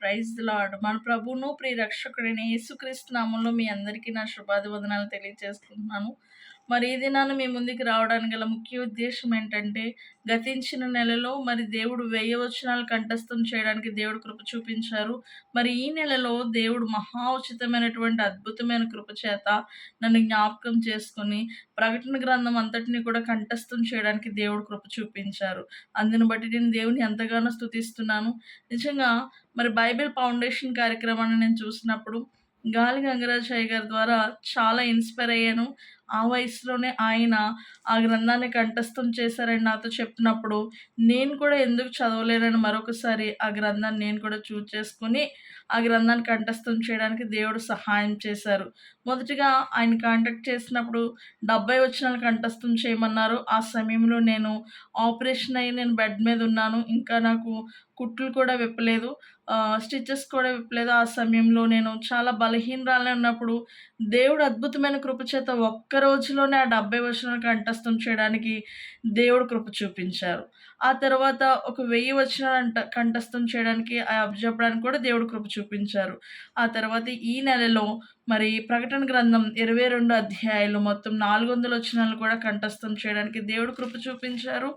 Praise the lord. మన ప్రభువును, ప్రియ రక్షకుడైన యేసుక్రీస్తు నామంలో మీ అందరికీ నా శుభాభివందనాలు తెలియజేసుకుంటున్నాను. మరి ఈ దినాన మీ ముందుకు రావడానికి గల ముఖ్య ఉద్దేశ్యం ఏంటంటే, గతించిన నెలలో మరి దేవుడు 1000 వచనాలు కంఠస్థం చేయడానికి దేవుడు కృప చూపించారు. మరి ఈ నెలలో దేవుడు మహా ఉచితమైనటువంటి అద్భుతమైన కృప చేత నన్ను జ్ఞాపకం చేసుకొని, ప్రకటన గ్రంథం అంతటిని కూడా కంఠస్థం చేయడానికి దేవుడు కృప చూపించారు. అందుని బట్టి నేను దేవుని ఎంతగానో స్తుతిస్తున్నాను. నిజంగా మరి బైబిల్ ఫౌండేషన్ కార్యక్రమాన్ని నేను చూసినప్పుడు గాలి గంగరాజయ్య గారి ద్వారా చాలా ఇన్స్పైర్ అయ్యాను. ఆ వయసులోనే ఆయన ఆ గ్రంథాన్ని కంఠస్థం చేశారని నాతో చెప్పినప్పుడు, నేను కూడా ఎందుకు చదవలేనని మరొకసారి ఆ గ్రంథాన్ని నేను కూడా చూజ్ చేసుకొని, ఆ గ్రంథాన్ని కంఠస్థం చేయడానికి దేవుడు సహాయం చేశారు. మొదటిగా ఆయన కాంటాక్ట్ చేసినప్పుడు 70 వచనాలు కంఠస్థం చేయమన్నారు. ఆ సమయంలో నేను ఆపరేషన్ అయ్యి నేను బెడ్ మీద ఉన్నాను. ఇంకా నాకు కుట్లు కూడా విప్పలేదు. స్టిచెస్ కూడా విప్పలేదు. ఆ సమయంలో నేను చాలా బలహీనరాలై ఉన్నప్పుడు దేవుడు అద్భుతమైన కృప చేత ఒక్క రోజులోనే ఆ 70 వచనాలు కంఠస్థం చేయడానికి దేవుడు కృప చూపించారు. ఆ తర్వాత ఒక 1000 వచనాలు కంఠస్థం చేయడానికి చెప్పడానికి కూడా దేవుడు కృప చూపించారు. ఆ తర్వాత ఈ నెలలో మరి ప్రకటన గ్రంథం 22 అధ్యాయాలు మొత్తం 400 వచనాలు కూడా కంఠస్థం చేయడానికి దేవుడు కృప చూపించారు.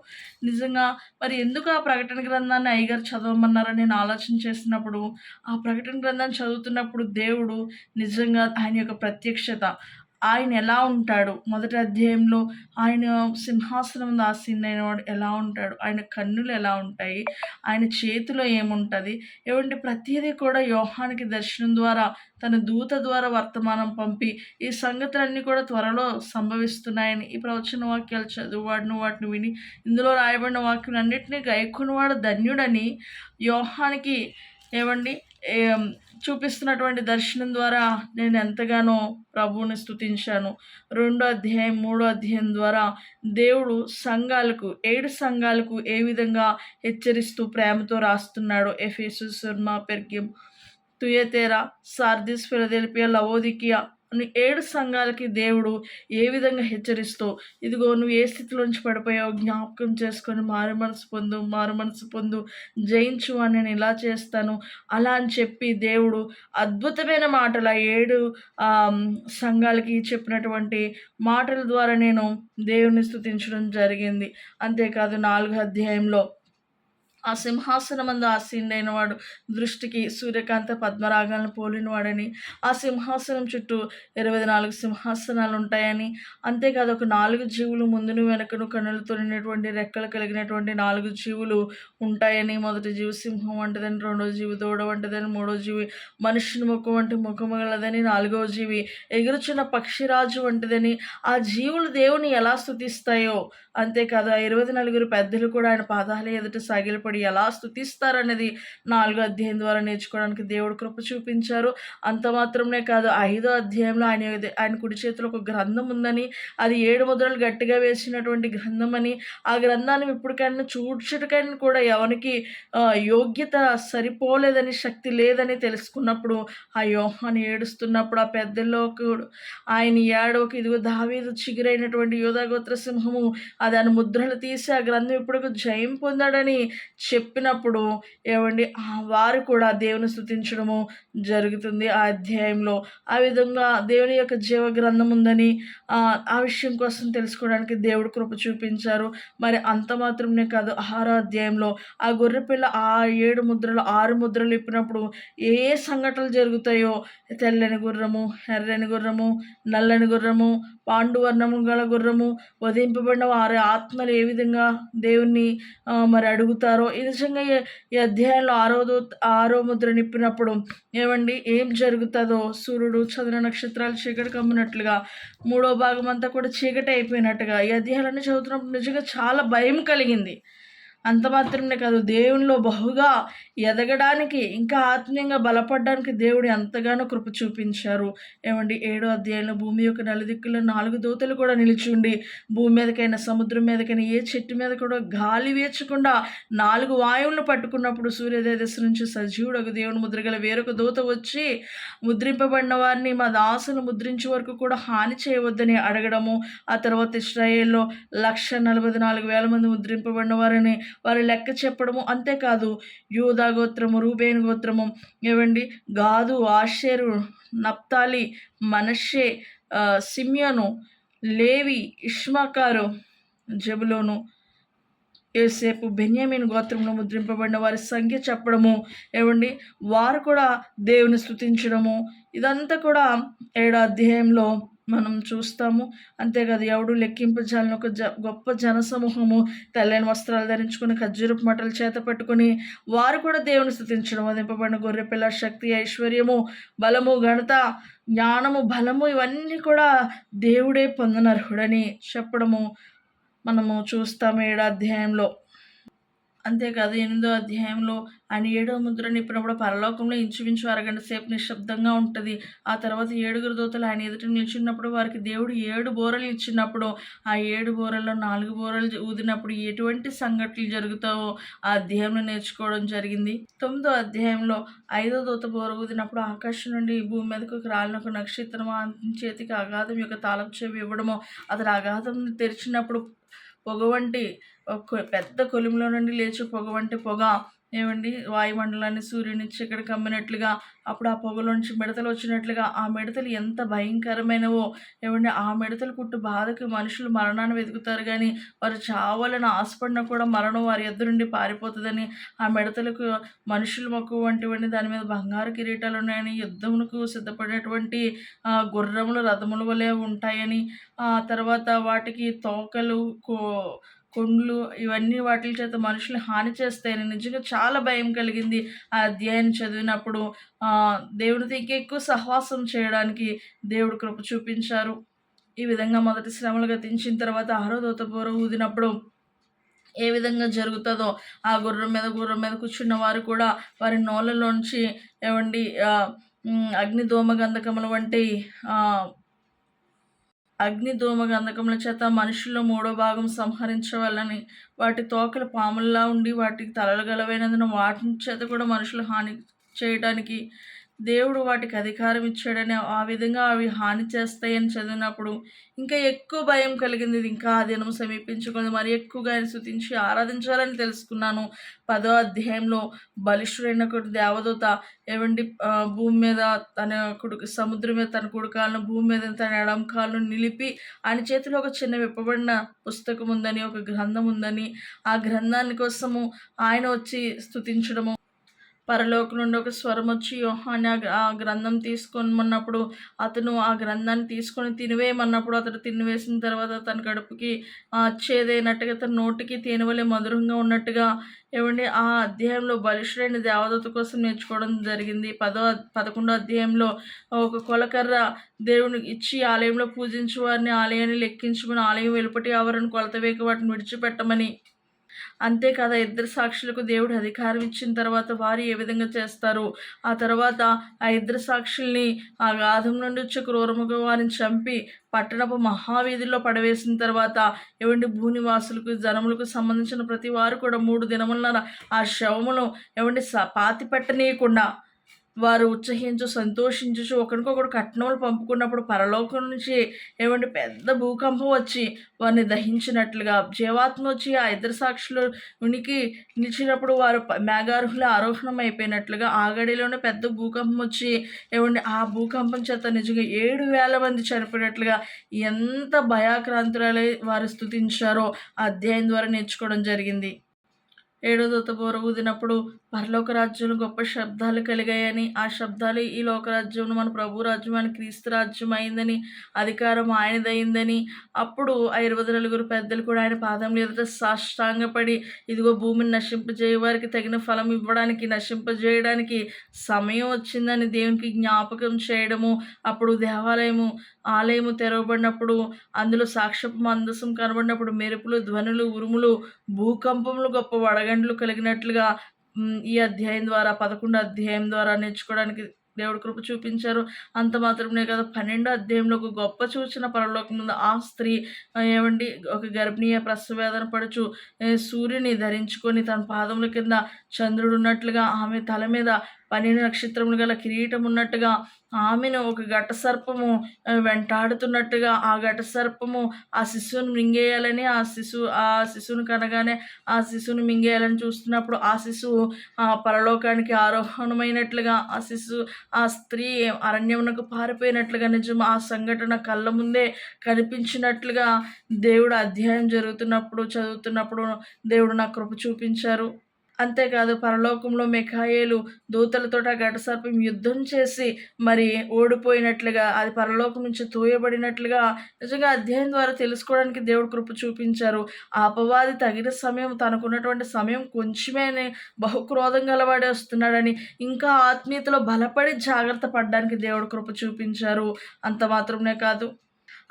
నిజంగా మరి ఎందుకు ఆ ప్రకటన గ్రంథాన్ని అయ్యగారు చదవమన్నారని నేను ఆలోచన చేసినప్పుడు, ఆ ప్రకటన గ్రంథాన్ని చదువుతున్నప్పుడు దేవుడు నిజంగా ఆయన యొక్క ప్రత్యక్షత, ఆయన ఎలా ఉంటాడు, మొదటి అధ్యాయంలో ఆయన సింహాసనం మీద ఆసీనుడైనవాడు ఎలా ఉంటాడు, ఆయన కన్నులు ఎలా ఉంటాయి, ఆయన చేతిలో ఏముంటుంది, ఏమంటే ప్రతిదీ కూడా యోహానికి దర్శనం ద్వారా తన దూత ద్వారా వర్తమానం పంపి ఈ సంగతులన్నీ కూడా త్వరలో సంభవిస్తున్నాయని, ఈ ప్రవచన వాక్యాలు చదువువాడును వాటిని విని ఇందులో రాయబడిన వాక్యాలన్నింటినీ గైకొనివాడు ధన్యుడని యోహానికి ఏమండి చూపిస్తున్నటువంటి దర్శనం ద్వారా నేను ఎంతగానో ప్రభువుని స్తుతించాను. 2వ అధ్యాయం 3వ అధ్యాయం ద్వారా దేవుడు సంఘాలకు 7 సంఘాలకు ఏ విధంగా హెచ్చరిస్తూ ప్రేమతో రాస్తున్నాడు. Ephesus, Smyrna, Pergamum, Thyatira, Sardis, Philadelphia, Laodicea అని 7 సంఘాలకి దేవుడు ఏ విధంగా హెచ్చరిస్తూ, ఇదిగో నువ్వు ఏ స్థితిలోంచి పడిపోయావో జ్ఞాపకం చేసుకొని మారు మనసు పొందు, జయించు అని నేను ఇలా చేస్తాను అలా అని చెప్పి దేవుడు అద్భుతమైన మాటలు ఆ 7 సంఘాలకి చెప్పినటువంటి మాటల ద్వారా నేను దేవుని స్తుతించడం జరిగింది. అంతేకాదు 4వ అధ్యాయంలో ఆ సింహాసనమందు ఆసీనుడైన వాడు దృష్టికి సూర్యకాంత పద్మరాగాలను పోలినవాడని, ఆ సింహాసనం చుట్టూ 24 సింహాసనాలు ఉంటాయని, అంతేకాదు ఒక 4 జీవులు ముందును వెనకను కన్నులతో నిండినటువంటి రెక్కలు కలిగినటువంటి 4 జీవులు ఉంటాయని, మొదటి జీవి సింహం వంటిదని, రెండో జీవి దూడ వంటిదని, మూడో జీవి మనుష్యుని ముఖం వంటి ముఖము గలదని, 4వ జీవి ఎగురుచున్న పక్షిరాజు వంటిదని, ఆ జీవులు దేవుని ఎలా స్తుతిస్తాయో, అంతేకాదు ఆ 24 పెద్దలు కూడా ఆయన పాదాల ఎదుట సాగిలపడి ఎలా స్తుతిస్తారనేది 4వ అధ్యాయం ద్వారా నేర్చుకోవడానికి దేవుడు కృప చూపించారు. అంత మాత్రమే కాదు, 5వ అధ్యాయంలో ఆయన కుడి చేతిలో ఒక గ్రంథం ఉందని, అది 7 ముద్రలు గట్టిగా వేసినటువంటి గ్రంథం అని, ఆ గ్రంథాన్ని ఇప్పటికైనా చూచుటకైనా కూడా ఎవరికి యోగ్యత సరిపోలేదని, శక్తి లేదని తెలుసుకున్నప్పుడు ఆ యోహాను ఏడుస్తున్నప్పుడు ఆ పెద్దల్లో ఆయన ఏడవకు, ఇదిగో దావీదు చిగురైనటువంటి యోధాగోత్ర సింహము దాని ముద్రలు తీసి ఆ గ్రంథం ఇప్పుడు జయం పొందాడని చెప్పినప్పుడు ఏమండి వారు కూడా దేవుని స్తుతించడము జరుగుతుంది ఆ అధ్యాయంలో. ఆ విధంగా దేవుని యొక్క జీవ గ్రంథం ఉందని ఆ విషయం కోసం తెలుసుకోవడానికి దేవుడు కృప చూపించారు. మరి అంత మాత్రమే కాదు, 6వ అధ్యాయంలో ఆ గొర్రెపిల్ల ఆ 7 ముద్రలు 6 ముద్రలు ఇప్పినప్పుడు ఏ ఏ సంఘటనలు జరుగుతాయో, తెల్లని గుర్రము, ఎర్రని గుర్రము, నల్లని గుర్రము, పాండువర్ణము గల గుర్రము, వధింపబడిన వారి ఆత్మలు ఏ విధంగా దేవుణ్ణి మరి అడుగుతారో, ఈ నిజంగా ఈ అధ్యాయంలో 6వ ముద్ర నిప్పినప్పుడు ఏమండి ఏం జరుగుతుందో, సూర్యుడు చంద్ర నక్షత్రాలు చీకటి కమ్మినట్లుగా 3వ భాగం అంతా కూడా చీకటి అయిపోయినట్టుగా ఈ అధ్యాయాలన్నీ చదువుతున్నప్పుడు నిజంగా చాలా భయం కలిగింది. అంత మాత్రమే కాదు, దేవునిలో బహుగా ఎదగడానికి ఇంకా ఆత్మీయంగా బలపడడానికి దేవుడు ఎంతగానో కృప చూపించారు. ఏమండి 7వ అధ్యాయంలో భూమి యొక్క నలుదిక్కుల్లో 4 దూతలు కూడా నిలిచి ఉండి, భూమి మీదకైనా సముద్రం మీదకైనా ఏ చెట్టు మీద కూడా గాలి వీచకుండా 4 వాయువులను పట్టుకున్నప్పుడు సూర్యోదయదశ నుంచి సజీవుడకు దేవుని ముద్రగల వేరొక దూత వచ్చి ముద్రింపబడిన వారిని మా దాసులు ముద్రించే వరకు కూడా హాని చేయవద్దని అడగడము, ఆ తర్వాత ఇశ్రాయేల్లో 1,44,000 మంది ముద్రింపబడిన వారిని వారి లెక్క చెప్పడము. అంతేకాదు యూదా గోత్రము, రూబేను గోత్రము, గాదు, ఆషేరు, నప్తాలి, మనష్షే, సిమ్యోను, లేవి, ఇష్మాకారు, జెబులోను, యోసేపు, బెన్యామీను గోత్రంలో ముద్రింపబడిన వారి సంఖ్య చెప్పడము. వారు కూడా దేవుని స్తుతించడము. ఇదంతా కూడా 7వ అధ్యాయంలో మనం చూస్తాము. అంతేకాదు ఎవడు లెక్కింపజాలని ఒక గొప్ప జనసమూహము తెల్లని వస్త్రాలు ధరించుకుని ఖర్జూరపు మట్టలు చేత పట్టుకుని వారు కూడా దేవుని స్తుతించడం. వధింపబడిన గొర్రెపిల్ల శక్తి, ఐశ్వర్యము, బలము, ఘనత, జ్ఞానము, బలము ఇవన్నీ కూడా దేవుడే పొందనర్హుడని చెప్పడము మనము చూస్తాము 7వ అధ్యాయంలో. అంతేకాదు 8వ అధ్యాయంలో ఆయన 7వ ముద్ర నిప్పినప్పుడు పరలోకంలో ఇంచుమించు అరగంట సేపు నిశ్శబ్దంగా ఉంటుంది. ఆ తర్వాత 7 దూతలు ఆయన ఎదుట నిలిచినప్పుడు వారికి దేవుడు 7 బూరలు ఇచ్చినప్పుడు ఆ 7 బూరల్లో 4 బూరలు ఊదినప్పుడు ఎటువంటి సంఘటనలు జరుగుతావో ఆ అధ్యాయంలో నేర్చుకోవడం జరిగింది. 9వ అధ్యాయంలో 5వ దూత బూర ఊదినప్పుడు ఆకాశం నుండి భూమి మీదకు రాలిన ఒక నక్షత్రం అతని చేతికి అగాధం యొక్క తాళపు చెవి ఇవ్వడము. అతడు అగాధం తెరిచినప్పుడు పొగ వంటి పెద్ద కొలిమిలో నుండి లేచి పొగ వంటి పొగ వాయుమండలాన్ని సూర్యుని చీకటి కమ్మినట్లుగా, అప్పుడు ఆ పొగలోంచి మిడతలు వచ్చినట్లుగా, ఆ మిడతలు ఎంత భయంకరమైనవో. ఆ మిడతలు కుట్టు బాధకి మనుషులు మరణాన్ని వెతుకుతారు కానీ వారు చావాలని ఆశపడినా కూడా మరణం వారి ఎదురు నుండి పారిపోతుందని, ఆ మిడతలకు మనుషులు మక్కువ వంటివన్నీ, దాని మీద బంగారు కిరీటాలు ఉన్నాయని, యుద్ధమునకు సిద్ధపడినటువంటి గుర్రములు రథముల వలె ఉంటాయని, తర్వాత వాటికి తోకలు, కొండ్లు ఇవన్నీ వాటి చేత మనుషులు హాని చేస్తాయని నిజంగా చాలా భయం కలిగింది ఆ అధ్యాయాన్ని చదివినప్పుడు. దేవుడితో ఇంకెక్కువ సహవాసం చేయడానికి దేవుడు కృప చూపించారు. ఈ విధంగా మొదటి శ్రమలు గతించిన తర్వాత 6వ దూత బూర ఊదినప్పుడు ఏ విధంగా జరుగుతుందో ఆ గుర్రం మీద కూర్చున్న వారు కూడా వారి నోళ్ళలోంచి అగ్నిధూమ గంధకముల వంటి గంధకముల చేత మనుషుల్లో 3వ భాగం సంహరించవాలని, వాటి తోకలు పాముల్లా ఉండి వాటికి తలలు గలవైనందున వాటి చేత కూడా మనుషులు హాని చేయడానికి దేవుడు వాటికి అధికారం ఇచ్చాడని, ఆ విధంగా అవి హాని చేస్తాయని చదివినప్పుడు ఇంకా ఎక్కువ భయం కలిగింది. ఇంకా ఆ దినం సమీపించుకొని మరి ఎక్కువగా ఆయన స్తుతించి ఆరాధించాలని తెలుసుకున్నాను. 10వ అధ్యాయంలో బలిష్ఠుడైన ఒక దేవదూత భూమి మీద తన సముద్రం మీద తన కుడికాలను, భూమి మీద తన ఎడమ కాలను నిలిపి ఆయన చేతిలో ఒక చిన్న విప్పబడిన పుస్తకం ఉందని, ఒక గ్రంథం ఉందని, ఆ గ్రంథాన్ని కోసము ఆయన వచ్చి స్తుతించడము. పరలోకం నుండి ఒక స్వరం వచ్చి యోహాన్ని ఆ గ్రంథం తీసుకోమన్నప్పుడు అతను ఆ గ్రంథాన్ని తీసుకొని తినివేయమన్నప్పుడు అతడు తినివేసిన తర్వాత తన కడుపుకి చేదైనట్టుగా, తన నోటికి తేనెవలే మధురంగా ఉన్నట్టుగా ఆ అధ్యాయంలో బలిష్ఠుడైన దేవదూత కోసం నేర్చుకోవడం జరిగింది. 11వ అధ్యాయంలో ఒక కొలకర్ర దేవుని ఇచ్చి ఆలయంలో పూజించు వారిని ఆలయాన్ని లెక్కించమని, ఆలయం వెలుపటి ఆవరణ కొలత వేక వాటిని విడిచిపెట్టమని. అంతేకాదు 2 సాక్షులకు దేవుడు అధికారం ఇచ్చిన తర్వాత వారు ఏ విధంగా చేస్తారు, ఆ తర్వాత ఆ 2 సాక్షుల్ని ఆ గాధం నుండి వచ్చే క్రూరముగా వారిని చంపి పట్టణపు మహావీధిలో పడవేసిన తర్వాత భూనివాసులకు, జనములకు సంబంధించిన ప్రతి వారు కూడా 3 దినములన్నర ఆ శవమును పాతి పెట్టనీయకుండా వారు ఉత్సహించు, సంతోషించు, ఒకరికొకరు కట్నములు పంపుకున్నప్పుడు పరలోకం నుంచి పెద్ద భూకంపం వచ్చి వారిని దహించినట్లుగా, జీవాత్మ వచ్చి ఆ 2 సాక్షులు ఉనికి నిలిచినప్పుడు వారు మేఘారుహుల ఆరోహణం అయిపోయినట్లుగా ఆ గడిలోనే పెద్ద భూకంపం వచ్చి ఆ భూకంపం చేత నిజంగా 7,000 మంది చనిపోయినట్లుగా ఎంత భయాక్రాంతులై వారు స్తుతించారో ఆ అధ్యాయం ద్వారా నేర్చుకోవడం జరిగింది. 7వ దూత బూర ఊదినప్పుడు పరలోక రాజ్యంలో గొప్ప శబ్దాలు కలిగాయని, ఆ శబ్దాలు ఈ లోకరాజ్యం మన ప్రభు రాజ్యం అని, క్రీస్తు రాజ్యం అయిందని, అధికారం ఆయనదైందని, అప్పుడు ఆ 24 పెద్దలు కూడా ఆయన పాదముల ఎదుట సాష్టాంగపడి, ఇదిగో భూమిని నశింపజేయ వారికి తగిన ఫలం ఇవ్వడానికి, నశింపజేయడానికి సమయం వచ్చిందని దేవునికి జ్ఞాపకం చేయడము. అప్పుడు ఆలయము తెరవబడినప్పుడు అందులో సాక్ష్యపు మందసం కనబడినప్పుడు మెరుపులు, ధ్వనులు, ఉరుములు, భూకంపములు, గొప్ప వడగండ్లు కలిగినట్లుగా ఈ అధ్యాయం ద్వారా 11వ అధ్యాయం ద్వారా నేర్చుకోవడానికి దేవుడు కృప చూపించారు. అంత మాత్రమే కదా 12వ అధ్యాయంలో ఒక గొప్ప సూచన పరలోకం ముందు ఆ స్త్రీ ఒక గర్భిణీయ ప్రసవేదన పడుచు సూర్యుని ధరించుకొని తన పాదముల కింద చంద్రుడు ఉన్నట్లుగా, ఆమె తల మీద 12 నక్షత్రములు గల కిరీటం ఉన్నట్టుగా, ఆమెను ఒక ఘట సర్పము వెంటాడుతున్నట్టుగా, ఆ ఘట సర్పము ఆ శిశువును మింగేయాలని, ఆ శిశువును కనగానే ఆ శిశువుని మింగేయాలని చూస్తున్నప్పుడు ఆ శిశువు పరలోకానికి ఆరోహణమైనట్లుగా, ఆ స్త్రీ అరణ్యమునకు పారిపోయినట్లుగా, నిజం ఆ సంఘటన కళ్ళ ముందే కనిపించినట్లుగా దేవుడు అధ్యాయం చదువుతున్నప్పుడు దేవుడు నాకు కృప చూపించారు. అంతేకాదు పరలోకంలో మిఖాయేలు దూతలతోటి ఆ ఘటసర్పం యుద్ధం చేసి మరి ఓడిపోయినట్లుగా, అది పరలోకం నుంచి తోయబడినట్లుగా నిజంగా అధ్యాయం ద్వారా తెలుసుకోవడానికి దేవుడు కృప చూపించారు. ఆ అపవాది తగిన సమయం, తనకున్నటువంటి సమయం కొంచెమే అని బహుక్రోధం గలవాడే వస్తున్నాడని, ఇంకా ఆత్మీయతలో బలపడి జాగ్రత్త పడడానికి దేవుడు కృప చూపించారు. అంత మాత్రమే కాదు,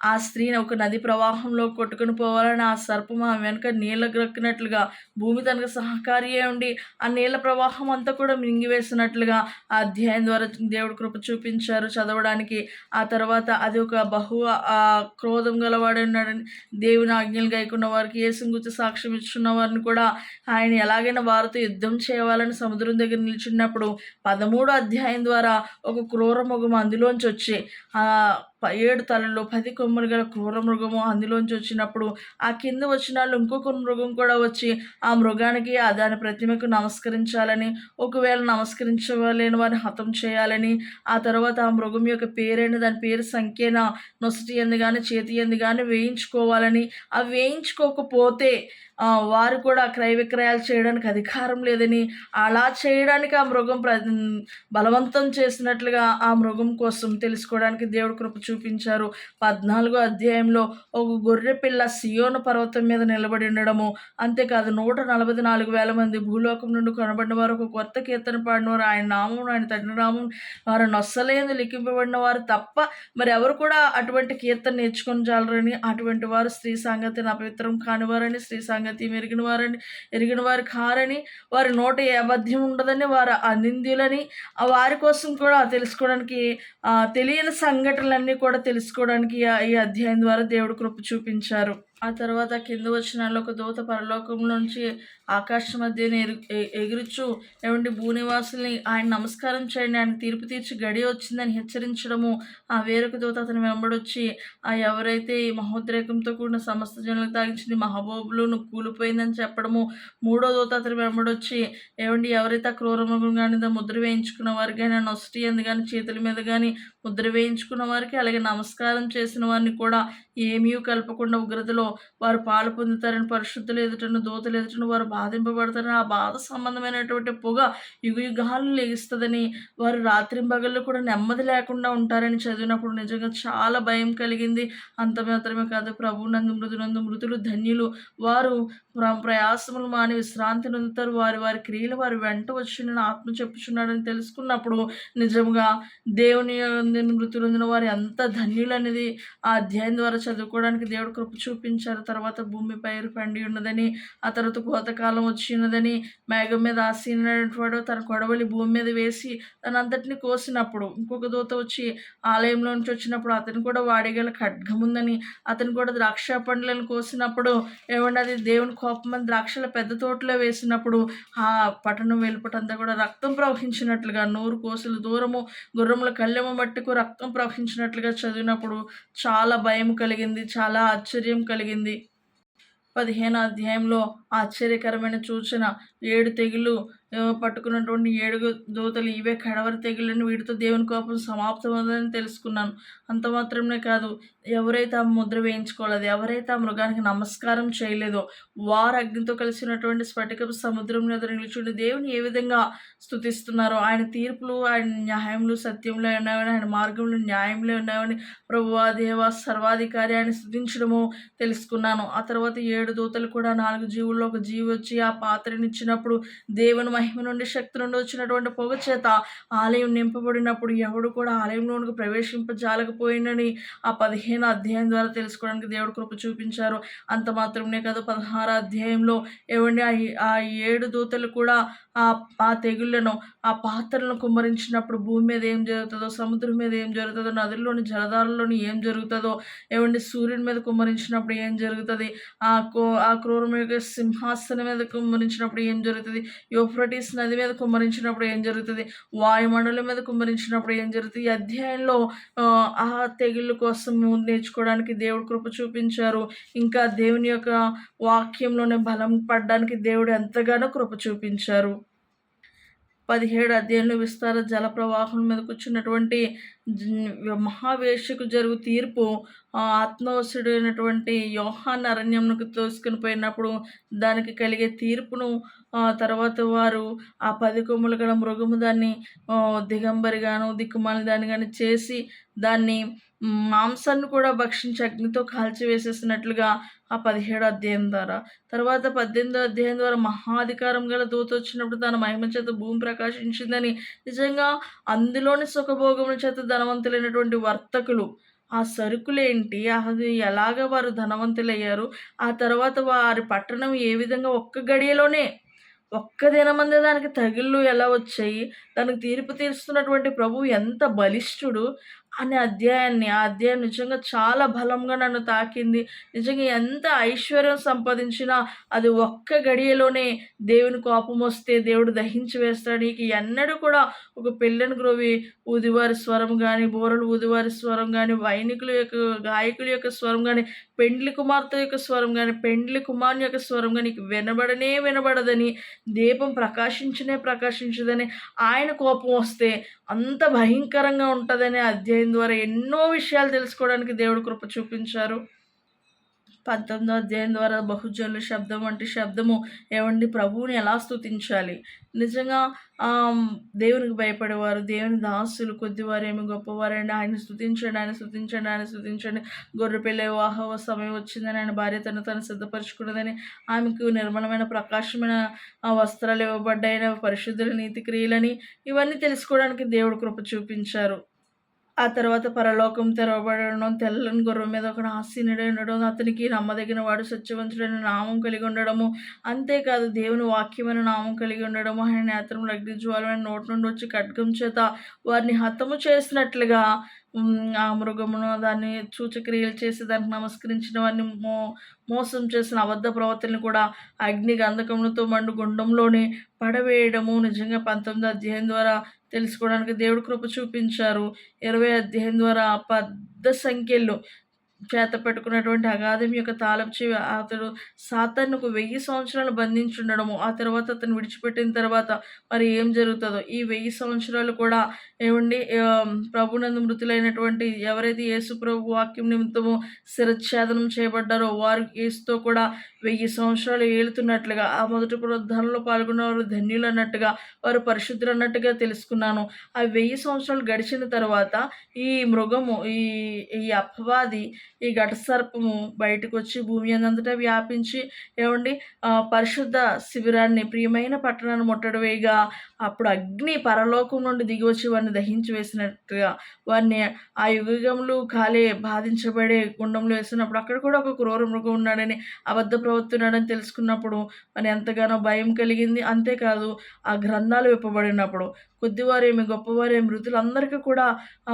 ఆ స్త్రీని ఒక నది ప్రవాహంలో కొట్టుకుని పోవాలని ఆ సర్పం ఆమె వెనుక నీళ్ళ గ్రక్కినట్లుగా, భూమి తనకు సహకారి అయి ఉండి ఆ నీళ్ళ ప్రవాహం అంతా కూడా మింగివేసినట్లుగా ఆ అధ్యాయం ద్వారా దేవుడు కృప చూపించారు చదవడానికి. ఆ తర్వాత అది ఒక క్రోధం గలవాడు ఉన్నాడని, దేవుని ఆజ్ఞలు గైకున్న వారికి, యేసుని గురించి సాక్ష్యం ఇచ్చున్న వారిని కూడా ఆయన ఎలాగైనా వారితో యుద్ధం చేయాలని సముద్రం దగ్గర నిల్చున్నప్పుడు 13 అధ్యాయం ద్వారా ఒక క్రూర మృగం అందులోంచి వచ్చి 7 తలలు 10 కొమ్ములు గల క్రూర మృగము అందులోంచి వచ్చినప్పుడు, ఆ కింద వచ్చినాళ్ళు ఇంకొక మృగం కూడా వచ్చి ఆ మృగానికి దాని ప్రతిమకు నమస్కరించాలని, ఒకవేళ నమస్కరించలేని వారిని హతం చేయాలని, ఆ తర్వాత ఆ మృగం యొక్క పేరైన దాని పేరు సంఖ్యన నొసటి ఎందు కానీ చేతి ఎందు కానీ వేయించుకోవాలని, అవి వేయించుకోకపోతే వారు కూడా క్రయ విక్రయాలు చేయడానికి అధికారం లేదని, అలా చేయడానికి ఆ మృగం బలవంతం చేసినట్లుగా ఆ మృగం కోసం తెలుసుకోవడానికి దేవుడు కృప చూపించారు. 14 అధ్యాయంలో ఒక గొర్రె పిల్ల సియోను పర్వతం మీద నిలబడి ఉండడము, అంతేకాదు 144,000 మంది భూలోకం నుండి కొనబడిన వారు, ఒక కొత్త కీర్తన పాడిన వారు, ఆయన నామం, ఆయన తండ్రి నామం వారు నొస్సలేందు లిఖింపబడిన వారు తప్ప మరి ఎవరు కూడా అటువంటి కీర్తన నేర్చుకొని జాలరని, అటువంటి వారు స్త్రీ సాంగత్యను అపవిత్రం కానివారని, స్త్రీ సాంగత్యం ఎరిగిన వారు కారని, వారి నోట ఏ అబద్ధం ఉండదని, వారు అనింద్యులని, వారి కోసం కూడా తెలుసుకోవడానికి, తెలియని సంఘటనలన్నీ కూడా తెలుసుకోవడానికి ఈ అధ్యాయం ద్వారా దేవుడు కృప చూపించారు. ఆ తర్వాత కింద వచనాల్లో ఒక దూత పరలోకం నుంచి ఆకాశం మధ్యన ఎగురుచు ఏమంటే భూనివాసుల్ని ఆయన నమస్కారం చేయండి, ఆయన తీర్పు తీర్చి గడియ వచ్చిందని హెచ్చరించడము, ఆ వేరొక దూత అతని వెంబడొచ్చి ఎవరైతే ఈ మహోద్రేకంతో కూడిన సమస్త జనులకు తాగించింది మహాబోబులు కూలిపోయిందని చెప్పడము, మూడో దూత అతని వెంబడొచ్చి ఏమండి ఎవరైతే ఆ క్రూర మృగం కానీ ముద్ర వేయించుకున్న వారికి కానీ, నొసటి ఎందు కానీ చేతుల మీద కానీ ముద్ర వేయించుకున్న వారికి, అలాగే నమస్కారం చేసిన వారిని కూడా ఏమీ కలపకుండా ఉగ్రతలో వారు పాలు పొందుతారని, పరిశుద్ధులు ఎదుటను దూతలు ఎదుటను వారు బాధింపబడతారని, ఆ బాధ సంబంధమైనటువంటి పొగ యుగాలు లెగిస్తుందని, వారు రాత్రింబగళ్ళు కూడా నెమ్మది లేకుండా ఉంటారని చదివినప్పుడు నిజంగా చాలా భయం కలిగింది. అంత మాత్రమే కాదు, ప్రభునందు మృతులు ధన్యులు, వారు ప్రయాసములు మాని విశ్రాంతి నొందుతారు, వారి క్రియలు వారి వెంట వచ్చి నేను ఆత్మ చెప్పుచున్నాడని తెలుసుకున్నప్పుడు నిజంగా దేవుని మృతులందున వారు ఎంత ధన్యులు అనేది ఆ అధ్యాయం ద్వారా చదువుకోవడానికి దేవుడు కృప చూపించారు. తర్వాత భూమి పైరు పండి ఉన్నదని, ఆ తర్వాత కోతకాలం వచ్చి ఉన్నదని, మేఘం మీద ఆసీనటువంటి వాడు తన కొడవలి భూమి మీద వేసి తన అంతటిని కోసినప్పుడు, ఇంకొక దూత వచ్చి ఆలయంలో నుంచి వచ్చినప్పుడు అతను కూడా వాడిగల ఖడ్గం ఉందని, అతను కూడా ద్రాక్ష పండ్లను కోసినప్పుడు ఏమన్నా అది దేవుని కోపమని ద్రాక్షల పెద్ద తోటలో వేసినప్పుడు ఆ పట్టణం వెలుపటంతా కూడా రక్తం ప్రవహించినట్లుగా, 100 కోసులు దూరము గుర్రముల కళ్ళెము మట్టుకు రక్తం ప్రవహించినట్లుగా చదివినప్పుడు చాలా భయం కలిగింది, చాలా ఆశ్చర్యం కలిగింది. 15 అధ్యాయంలో ఆశ్చర్యకరమైన సూచన, 7 తెగులు పట్టుకున్నటువంటి 7 దూతలు ఇవే కడవరి తెగులని, వీటితో దేవుని కోపం సమాప్తమవుతుందని తెలుసుకున్నాను. అంత మాత్రమే కాదు, ఎవరైతే ఆ ముద్ర వేయించుకోలేదో, ఎవరైతే ఆ మృగానికి నమస్కారం చేయలేదో వారు అగ్నితో కలిసినటువంటి స్ఫటికపు సముద్రం మీద నిలుచుండి దేవుని ఏ విధంగా స్తుతిస్తున్నారో, ఆయన తీర్పులు, ఆయన న్యాయములు సత్యంలో ఉన్నాయని, ఆయన మార్గంలో న్యాయంలో ఉన్నాయని ప్రభువా దేవా సర్వాధికారి ఆయన స్తుతించడము తెలుసుకున్నాను. ఆ తర్వాత 7 దూతలు కూడా 4 జీవుల్లో ఒక జీవి వచ్చి ఆ పాత్రనిచ్చినప్పుడు దేవుని మహిమ నుండి శక్తి నుండి వచ్చినటువంటి పొగ చేత ఆలయం నింపబడినప్పుడు ఎవడు కూడా ఆలయంలోనికి ప్రవేశింపజాలకపోయిందని ఆ 15 అధ్యాయం ద్వారా తెలుసుకోవడానికి దేవుడు కృప చూపించారు. అంత మాత్రమే కాదు, 16 అధ్యాయంలో ఏమండి ఆ 7 దూతలు కూడా ఆ తెగుళ్ళను, ఆ పాత్రలను కుమ్మరించినప్పుడు భూమి మీద ఏం జరుగుతుందో, సముద్రం మీద ఏం జరుగుతుందో, నదుల్లోని జలధారల్లోని ఏం జరుగుతుందో, ఏవండి సూర్యుని మీద కుమ్మరించినప్పుడు ఏం జరుగుతుంది, ఆ క్రూరమృగ సింహాసనం మీద కుమ్మరించినప్పుడు ఏం జరుగుతుంది, యూఫ్రటీస్ నది మీద కుమ్మరించినప్పుడు ఏం జరుగుతుంది, వాయుమండలం మీద కుమ్మరించినప్పుడు ఏం జరుగుతుంది. ఈ అధ్యాయంలో ఆ తెగుళ్ళ కోసం నేర్చుకోవడానికి దేవుడు కృప చూపించారు. ఇంకా దేవుని యొక్క వాక్యంలోనే బలం పడడానికి దేవుడు ఎంతగానో కృప చూపించారు. 17 అధ్యాయంలో విస్తార జల ప్రవాహం మీద కూర్చున్నటువంటి మహావేశ్యకు జరుగు తీర్పు ఆత్మవశుడైనటువంటి యోహాన్ అరణ్యంకు తోసుకుని పోయినప్పుడు దానికి కలిగే తీర్పును తర్వాత వారు ఆ 10 కొమ్ములు గల మృగము దాన్ని దిగంబరిగాను దిక్కుమాలిన దాన్ని కానీ చేసి దాన్ని మాంసాన్ని కూడా భక్షించి అగ్నితో కాల్చివేసేసినట్లుగా ఆ 17 అధ్యాయం ద్వారా. తర్వాత 18 అధ్యాయం ద్వారా మహాధికారం గల దూత వచ్చినప్పుడు తన మహిమ చేత భూమి ప్రకాశించిందని, నిజంగా అందులోని సుఖభోగముల చేత ధనవంతులైనటువంటి వర్తకులు ఆ సరుకులేంటి, అది ఎలాగ వారు ధనవంతులయ్యారు, ఆ తర్వాత వారి పట్టణం ఏ విధంగా ఒక్క గడియలోనే ఒక్క దినమందే దానికి తగిళ్ళు ఎలా వచ్చాయి, దానికి తీర్పు తీరుస్తున్నటువంటి ప్రభువు ఎంత బలిష్ఠుడు అనే ఆ అధ్యాయం నిజంగా చాలా బలంగా నన్ను తాకింది. నిజంగా ఎంత ఐశ్వర్యం సంపాదించినా అది ఒక్క గడియలోనే దేవుని కోపం వస్తే దేవుడు దహించి వేస్తాడు. నీకు ఎన్నడూ కూడా ఒక పెళ్ళని గ్రోవి ఊదివారి స్వరం కానీ, బూరలు ఊదివారి స్వరం కానీ, వైనికుల యొక్క గాయకుల యొక్క స్వరం కానీ, పెండ్లి కుమార్తె యొక్క స్వరం కానీ, పెండ్లి కుమారుని యొక్క స్వరం కానీ నీకు వినబడదని, దీపం ప్రకాశించదని, ఆయన కోపం వస్తే అంత భయంకరంగా ఉంటుందనే అధ్యాయం ద్వారా ఎన్నో విషయాలు తెలుసుకోవడానికి దేవుడు కృప చూపించారు. 19వ అధ్యాయం ద్వారా బహుజనుల శబ్దం వంటి శబ్దము ఏవండి ప్రభువుని ఎలా స్తుతించాలి. నిజంగా దేవునికి భయపడేవారు, దేవుని దాసులు కొద్దివారేమి గొప్పవారండి. ఆయన స్తుతించండి. గొర్రెపిల్ల వివాహ సమయం వచ్చిందని, ఆయన భార్య తను సిద్ధపరచుకున్నదని, ఆమెకు నిర్మలమైన ప్రకాశమైన వస్త్రాలు ఇవ్వబడ్డాయని, పరిశుద్ధుల నీతి క్రియలని, ఇవన్నీ తెలుసుకోవడానికి దేవుడు కృప చూపించారు. ఆ తర్వాత పరలోకం తెరవబడడం, తెల్లని గుర్రం మీద ఒక ఆసీనుడై ఉండడం, అతనికి నమ్మదగిన వాడు సత్యవంతుడైన నామం కలిగి ఉండడము, అంతేకాదు దేవుని వాక్యమైన నామం కలిగి ఉండడము, ఆయన నేత్రములు అగ్నిజ్వాలమైన నోటి నుండి వచ్చి ఖడ్గం చేత వారిని హతము చేసినట్లుగా ఆ మృగమును దాన్ని సూచక్రియలు చేసి దానికి నమస్కరించిన వారిని మోసం చేసిన అబద్ధ ప్రవర్తనలు కూడా అగ్ని గంధకములతో మండు గుండంలోనే పడవేయడము నిజంగా 19వ అధ్యాయం ద్వారా తెలుసుకోవడానికి దేవుడు కృప చూపించారు. 20 అధ్యాయం ద్వారా పెద్ద సంఖ్యలో చేత పెట్టుకున్నటువంటి అగాధం యొక్క తాళపు చెవి అతడు సాతానుకు 1000 సంవత్సరాలు బంధించుండడము, ఆ తర్వాత అతను విడిచిపెట్టిన తర్వాత మరి ఏం జరుగుతుందో, ఈ 1000 సంవత్సరాలు కూడా ఏమండి ప్రభునందు మృతులైనటువంటి ఎవరైతే యేసు ప్రభు వాక్యం నిమిత్తము శిరచ్ఛేదనం చేయబడ్డారో వారు యేసుతో కూడా 1000 సంవత్సరాలు ఏలుతున్నట్లుగా, ఆ మొదటి పునరుద్ధరణలో పాల్గొన్నవారు ధన్యులు అన్నట్టుగా, వారు పరిశుద్ధులు అన్నట్టుగా తెలుసుకున్నాను. ఆ 1000 సంవత్సరాలు గడిచిన తర్వాత ఈ మృగము ఈ అపవాది ఈ ఘట సర్పము బయటకు వచ్చి భూమి అంతటా వ్యాపించి ఏమండి పరిశుద్ధ శిబిరాన్ని, ప్రియమైన పట్టణాన్ని ముట్టడి వేయగా, అప్పుడు అగ్ని పరలోకం నుండి దిగి వచ్చి వారిని దహించి వేసినట్టుగా, వారిని ఆ యుగములు బాధించబడే గుండంలో వేసినప్పుడు అక్కడ కూడా ఒక క్రూర మృగం ఉన్నాడని, అబద్ధ ప్రవర్తున్నాడని తెలుసుకున్నప్పుడు మరి ఎంతగానో భయం కలిగింది. అంతేకాదు ఆ గ్రంథాలు విప్పబడినప్పుడు కొద్దివారేమి గొప్పవారేమి మృతులందరికీ కూడా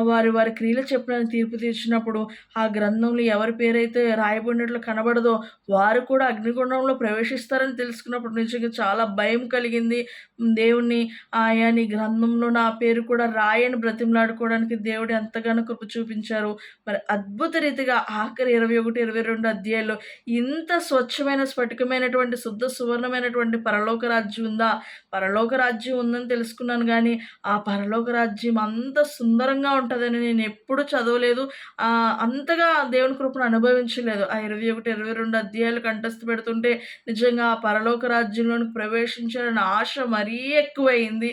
వారి క్రియలు చెప్పిన తీర్పు తీర్చినప్పుడు ఆ గ్రంథంలో ఎవరి పేరైతే రాయబడినట్లు కనబడదో వారు కూడా అగ్నిగుండంలో ప్రవేశిస్తారని తెలుసుకున్నప్పుడు నిజంగా చాలా భయం కలిగింది. దేవుణ్ణి నీ గ్రంథంలో నా పేరు కూడా రాయని బ్రతిమలాడుకోవడానికి దేవుడు ఎంతగానో కృప చూపించారు. మరి అద్భుత రీతిగా ఆఖరి 21, 22 అధ్యాయాల్లో ఇంత స్వచ్ఛమైన స్ఫటికమైనటువంటి శుద్ధ సువర్ణమైనటువంటి పరలోక రాజ్యం ఉందా, పరలోక రాజ్యం ఉందని తెలుసుకున్నాను. కానీ ఆ పరలోక రాజ్యం అంత సుందరంగా ఉంటుందని నేను ఎప్పుడు చదవలేదు, అంతగా దేవుని కృపను అనుభవించలేదు. ఆ 21, 22 అధ్యాయాలు కంఠస్థ పెడుతుంటే నిజంగా ఆ పరలోక రాజ్యంలోనికి ప్రవేశించాలని ఆశ మరీ ఎక్కువైంది.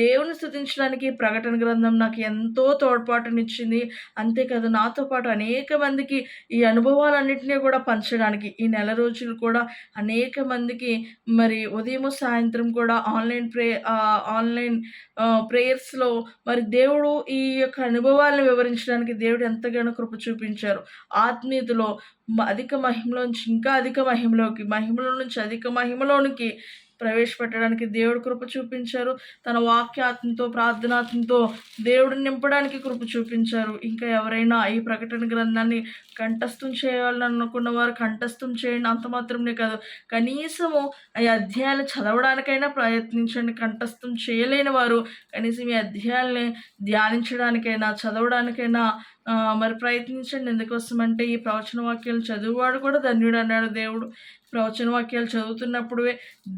దేవుని స్తుతించడానికి ప్రకటన గ్రంథం నాకు ఎంతో తోడ్పాటునిచ్చింది. అంతేకాదు నాతో పాటు అనేక మందికి ఈ అనుభవాలన్నింటినీ కూడా పంచడానికి ఈ నెల రోజులు కూడా అనేక మందికి మరి ఉదయం సాయంత్రం కూడా ఆన్లైన్ ప్రేయర్స్లో మరి దేవుడు ఈ యొక్క అనుభవాలను వివరించడానికి దేవుడు ఎంతగానో కృప చూపించారు. ఆత్మీయతలో అధిక మహిమలోంచి ఇంకా అధిక మహిమలో నుంచి అధిక మహిమలోనికి ప్రవేశపెట్టడానికి దేవుడు కృప చూపించారు. తన వాక్యాత్మతో ప్రార్థనాత్మతో దేవుడిని నింపడానికి కృప చూపించారు. ఇంకా ఎవరైనా ఈ ప్రకటన గ్రంథాన్ని కంఠస్థం చేయాలని అనుకున్న వారు కంఠస్థం చేయండి. అంత మాత్రమే కాదు, కనీసము ఈ అధ్యాయాలు చదవడానికైనా ప్రయత్నించండి. కంఠస్థం చేయలేని వారు కనీసం ఈ అధ్యాయాల్ని ధ్యానించడానికైనా చదవడానికైనా మరి ప్రయత్నించండి. ఎందుకోసమంటే ఈ ప్రవచన వాక్యాలు చదువువాడు కూడా ధన్యుడు అన్నాడు దేవుడు. ప్రవచన వాక్యాలు చదువుతున్నప్పుడే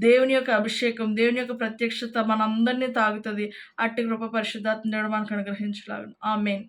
దేవుని యొక్క అభిషేకం, దేవుని యొక్క ప్రత్యక్షత మనందరినీ తాగుతుంది. అట్టి కృప పరిశుద్ధాత్మ దేవుడు మనకు అనుగ్రహించలాగును. ఆమేన్.